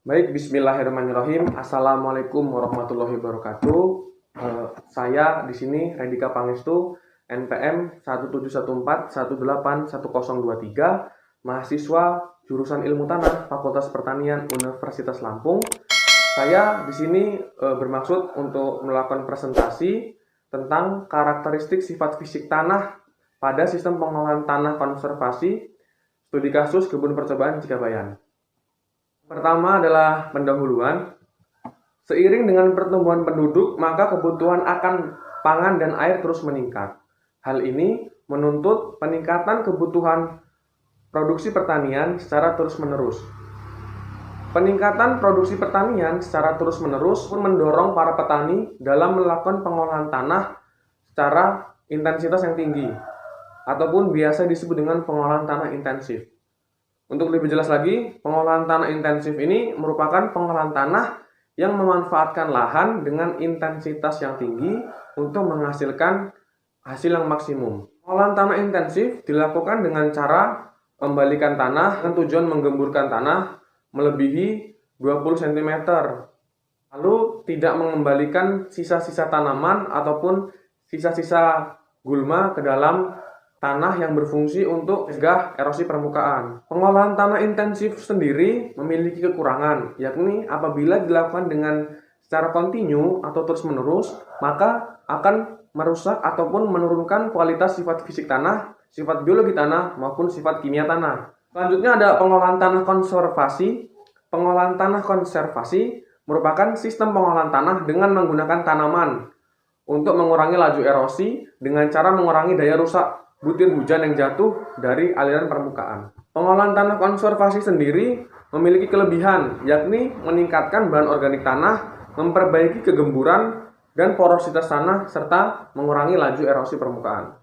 Baik, bismillahirrahmanirrahim. Assalamualaikum warahmatullahi wabarakatuh. Saya di sini Redika Pangestu, NPM 17141811023, mahasiswa jurusan Ilmu Tanah, Fakultas Pertanian Universitas Lampung. Saya di sini bermaksud untuk melakukan presentasi tentang karakteristik sifat fisik tanah pada sistem pengelolaan tanah konservasi, studi kasus kebun percobaan Cikabayan. Pertama adalah pendahuluan. Seiring dengan pertumbuhan penduduk, maka kebutuhan akan pangan dan air terus meningkat. Hal ini menuntut peningkatan kebutuhan produksi pertanian secara terus-menerus. Peningkatan produksi pertanian secara terus-menerus pun mendorong para petani dalam melakukan pengolahan tanah secara intensitas yang tinggi, ataupun biasa disebut dengan pengolahan tanah intensif. Untuk lebih jelas lagi, pengolahan tanah intensif ini merupakan pengolahan tanah yang memanfaatkan lahan dengan intensitas yang tinggi untuk menghasilkan hasil yang maksimum. Pengolahan tanah intensif dilakukan dengan cara membalikan tanah dengan tujuan menggemburkan tanah melebihi 20 cm. Lalu tidak mengembalikan sisa-sisa tanaman ataupun sisa-sisa gulma ke dalam tanah yang berfungsi untuk mencegah erosi permukaan. Pengolahan tanah intensif sendiri memiliki kekurangan, yakni apabila dilakukan dengan secara kontinu atau terus-menerus, maka akan merusak ataupun menurunkan kualitas sifat fisik tanah, sifat biologi tanah, maupun sifat kimia tanah. Selanjutnya ada pengolahan tanah konservasi. Pengolahan tanah konservasi merupakan sistem pengolahan tanah dengan menggunakan tanaman untuk mengurangi laju erosi dengan cara mengurangi daya rusak butir hujan yang jatuh dari aliran permukaan. Pengolahan tanah konservasi sendiri memiliki kelebihan, yakni meningkatkan bahan organik tanah, memperbaiki kegemburan dan porositas tanah, serta mengurangi laju erosi permukaan.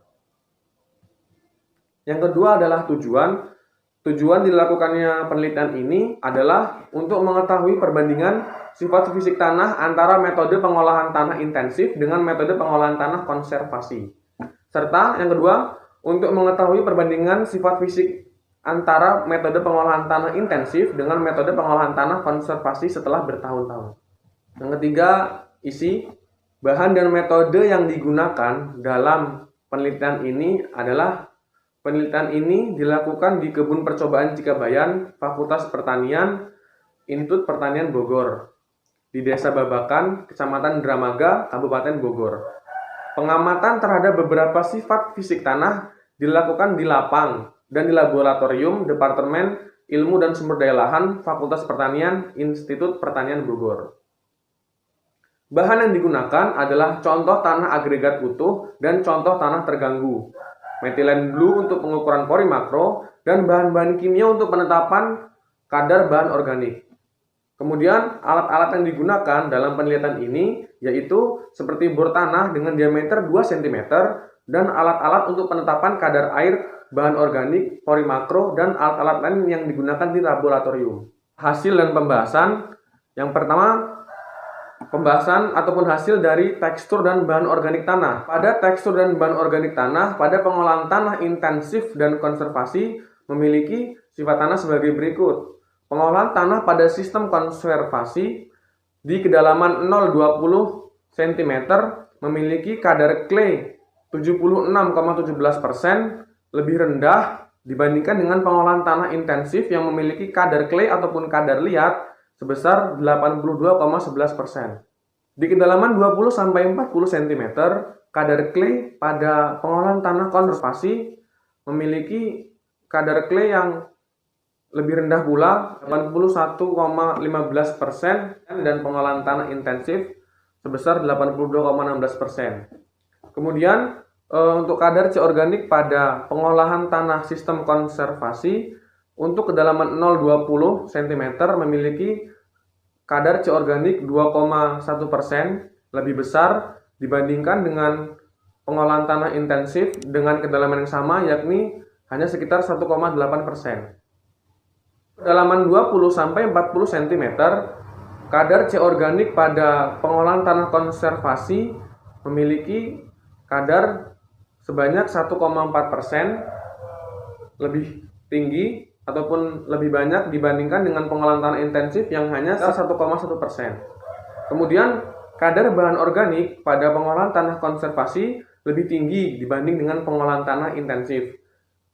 Yang kedua adalah tujuan. Tujuan dilakukannya penelitian ini adalah untuk mengetahui perbandingan sifat fisik tanah antara metode pengolahan tanah intensif dengan metode pengolahan tanah konservasi. Serta yang kedua, untuk mengetahui perbandingan sifat fisik antara metode pengolahan tanah intensif dengan metode pengolahan tanah konservasi setelah bertahun-tahun. Yang ketiga, isi. Bahan dan metode yang digunakan dalam penelitian ini adalah penelitian ini dilakukan di Kebun Percobaan Cikabayan, Fakultas Pertanian, Institut Pertanian Bogor, di Desa Babakan, Kecamatan Dramaga, Kabupaten Bogor. Pengamatan terhadap beberapa sifat fisik tanah dilakukan di lapang dan di laboratorium Departemen Ilmu dan Sumber Daya Lahan Fakultas Pertanian Institut Pertanian Bogor. Bahan yang digunakan adalah contoh tanah agregat utuh dan contoh tanah terganggu, metilen blue untuk pengukuran pori makro, dan bahan-bahan kimia untuk penetapan kadar bahan organik. Kemudian alat-alat yang digunakan dalam penelitian ini yaitu seperti bor tanah dengan diameter 2 cm dan alat-alat untuk penetapan kadar air, bahan organik, pori makro, dan alat-alat lain yang digunakan di laboratorium. Hasil dan pembahasan. Yang pertama, pembahasan ataupun hasil dari tekstur dan bahan organik tanah. Pada tekstur dan bahan organik tanah, pada pengolahan tanah intensif dan konservasi memiliki sifat tanah sebagai berikut. Pengolahan tanah pada sistem konservasi di kedalaman 0,20 cm memiliki kadar clay 76,17% lebih rendah dibandingkan dengan pengolahan tanah intensif yang memiliki kadar clay ataupun kadar liat sebesar 82,11%. Di kedalaman 20-40 cm, kadar clay pada pengolahan tanah konservasi memiliki kadar clay yang lebih rendah pula 81,15% dan pengolahan tanah intensif sebesar 82,16%. Kemudian untuk kadar C organik pada pengolahan tanah sistem konservasi untuk kedalaman 0,20 cm memiliki kadar C organik 2,1% lebih besar dibandingkan dengan pengolahan tanah intensif dengan kedalaman yang sama, yakni hanya sekitar 1,8%. Kedalaman 20-40 cm, kadar C organik pada pengolahan tanah konservasi memiliki kadar sebanyak 1,4% lebih tinggi ataupun lebih banyak dibandingkan dengan pengolahan tanah intensif yang hanya 1,1%. Kemudian kadar bahan organik pada pengolahan tanah konservasi lebih tinggi dibanding dengan pengolahan tanah intensif,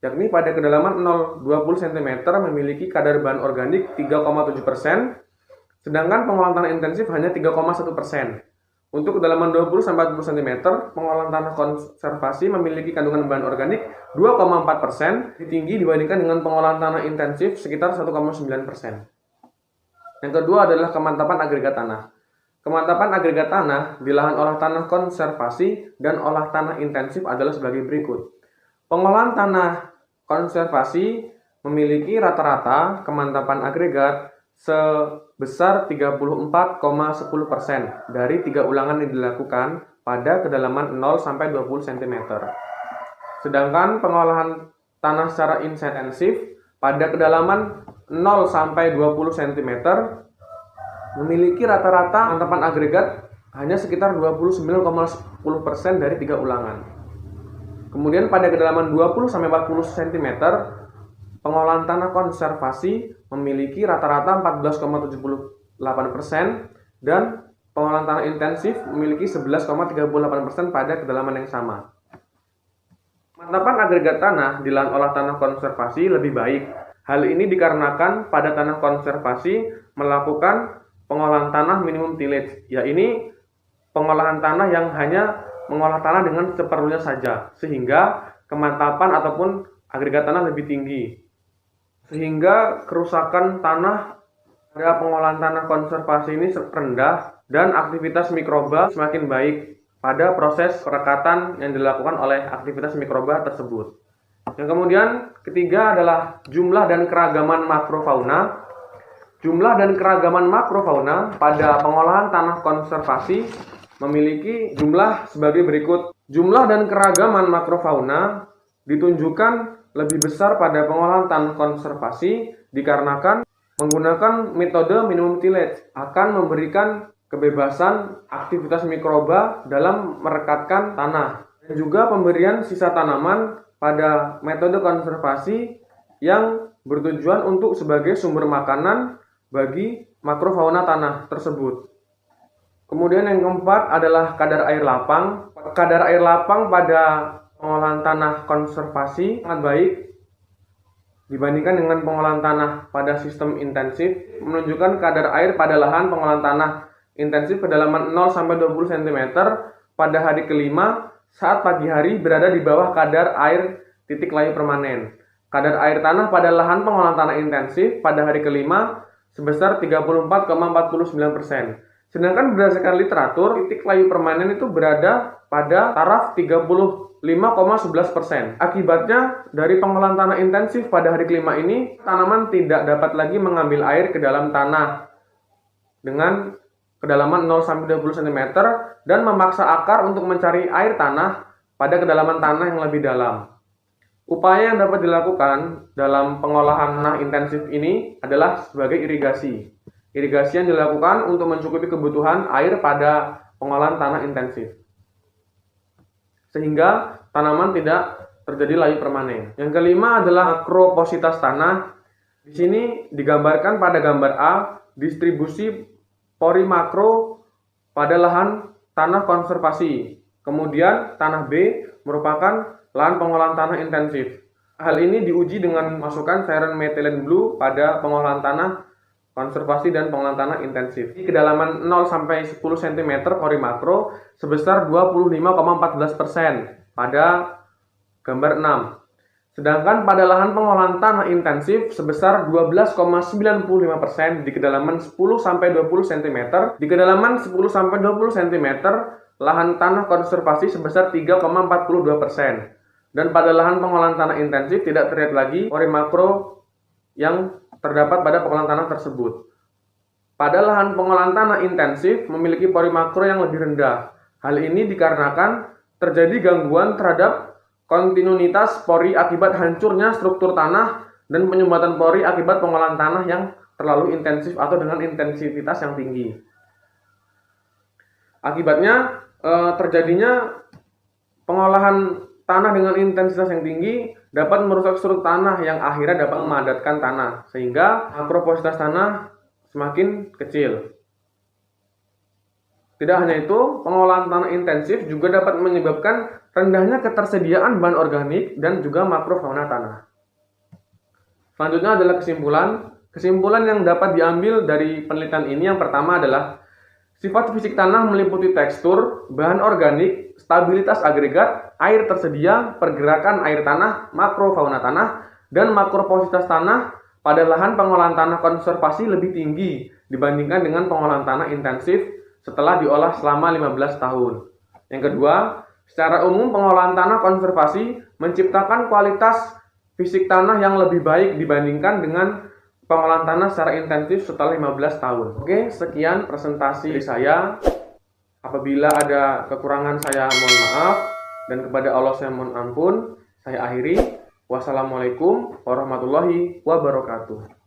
yakni pada kedalaman 0,20 cm memiliki kadar bahan organik 3,7%, sedangkan pengolahan tanah intensif hanya 3,1%. Untuk kedalaman 20-40 cm, pengolahan tanah konservasi memiliki kandungan bahan organik 2,4%, lebih tinggi dibandingkan dengan pengolahan tanah intensif sekitar 1,9%. Yang kedua adalah kemantapan agregat tanah. Kemantapan agregat tanah di lahan olah tanah konservasi dan olah tanah intensif adalah sebagai berikut. Pengolahan tanah konservasi memiliki rata-rata kemantapan agregat sebesar 34,10% dari 3 ulangan yang dilakukan pada kedalaman 0-20 cm. Sedangkan pengolahan tanah secara intensif pada kedalaman 0-20 cm memiliki rata-rata kemantapan agregat hanya sekitar 29,10% dari 3 ulangan. Kemudian pada kedalaman 20-40 cm, pengolahan tanah konservasi memiliki rata-rata 14,78% dan pengolahan tanah intensif memiliki 11,38% pada kedalaman yang sama. Kemantapan agregat tanah di lahan olah tanah konservasi lebih baik. Hal ini dikarenakan pada tanah konservasi melakukan pengolahan tanah minimum tillage, yaitu pengolahan tanah yang hanya mengolah tanah dengan seperlunya saja, sehingga kemantapan ataupun agregat tanah lebih tinggi. Sehingga kerusakan tanah pada pengolahan tanah konservasi ini rendah dan aktivitas mikroba semakin baik pada proses perekatan yang dilakukan oleh aktivitas mikroba tersebut. Yang kemudian ketiga adalah jumlah dan keragaman makrofauna. Jumlah dan keragaman makrofauna pada pengolahan tanah konservasi memiliki jumlah sebagai berikut. Jumlah dan keragaman makrofauna ditunjukkan lebih besar pada pengolahan tanah konservasi dikarenakan menggunakan metode minimum tillage akan memberikan kebebasan aktivitas mikroba dalam merekatkan tanah, dan juga pemberian sisa tanaman pada metode konservasi yang bertujuan untuk sebagai sumber makanan bagi makrofauna tanah tersebut. Kemudian yang keempat adalah kadar air lapang. Kadar air lapang pada pengolahan tanah konservasi sangat baik dibandingkan dengan pengolahan tanah pada sistem intensif, menunjukkan kadar air pada lahan pengolahan tanah intensif kedalaman 0-20 cm pada hari kelima saat pagi hari berada di bawah kadar air titik layu permanen. Kadar air tanah pada lahan pengolahan tanah intensif pada hari kelima sebesar 34,49%. Sedangkan berdasarkan literatur, titik layu permanen itu berada pada taraf 35,11%. Akibatnya, dari pengolahan tanah intensif pada hari kelima ini, tanaman tidak dapat lagi mengambil air ke dalam tanah dengan kedalaman 0-20 cm dan memaksa akar untuk mencari air tanah pada kedalaman tanah yang lebih dalam. Upaya yang dapat dilakukan dalam pengolahan tanah intensif ini adalah sebagai irigasi. Irigasi yang dilakukan untuk mencukupi kebutuhan air pada pengolahan tanah intensif, sehingga tanaman tidak terjadi layu permanen. Yang kelima adalah makropositas tanah. Di sini digambarkan pada gambar A distribusi pori makro pada lahan tanah konservasi. Kemudian tanah B merupakan lahan pengolahan tanah intensif. Hal ini diuji dengan masukkan cairan methylene blue pada pengolahan tanah konservasi dan pengolahan tanah intensif. Di kedalaman 0-10 cm pori makro sebesar 25,14% pada gambar 6. Sedangkan pada lahan pengolahan tanah intensif sebesar 12,95% di kedalaman 10-20 cm. Di kedalaman 10-20 cm, lahan tanah konservasi sebesar 3,42%. Dan pada lahan pengolahan tanah intensif tidak terlihat lagi pori makro yang terdapat pada pengolahan tanah tersebut. Pada lahan pengolahan tanah intensif memiliki pori makro yang lebih rendah. Hal ini dikarenakan terjadi gangguan terhadap kontinuitas pori akibat hancurnya struktur tanah dan penyumbatan pori akibat pengolahan tanah yang terlalu intensif atau dengan intensitas yang tinggi. Akibatnya terjadinya pengolahan tanah dengan intensitas yang tinggi dapat merusak struktur tanah yang akhirnya dapat memadatkan tanah, sehingga makroporositas tanah semakin kecil. Tidak hanya itu, pengolahan tanah intensif juga dapat menyebabkan rendahnya ketersediaan bahan organik dan juga makrofauna tanah. Selanjutnya adalah kesimpulan. Kesimpulan yang dapat diambil dari penelitian ini yang pertama adalah sifat fisik tanah meliputi tekstur, bahan organik, stabilitas agregat, air tersedia, pergerakan air tanah, makrofauna tanah, dan makroporositas tanah pada lahan pengolahan tanah konservasi lebih tinggi dibandingkan dengan pengolahan tanah intensif setelah diolah selama 15 tahun. Yang kedua, secara umum pengolahan tanah konservasi menciptakan kualitas fisik tanah yang lebih baik dibandingkan dengan pengolahan tanah secara intensif setelah 15 tahun. Oke, sekian presentasi dari saya. Apabila ada kekurangan saya mohon maaf, dan kepada Allah saya mohon ampun. Saya akhiri. Wassalamualaikum warahmatullahi wabarakatuh.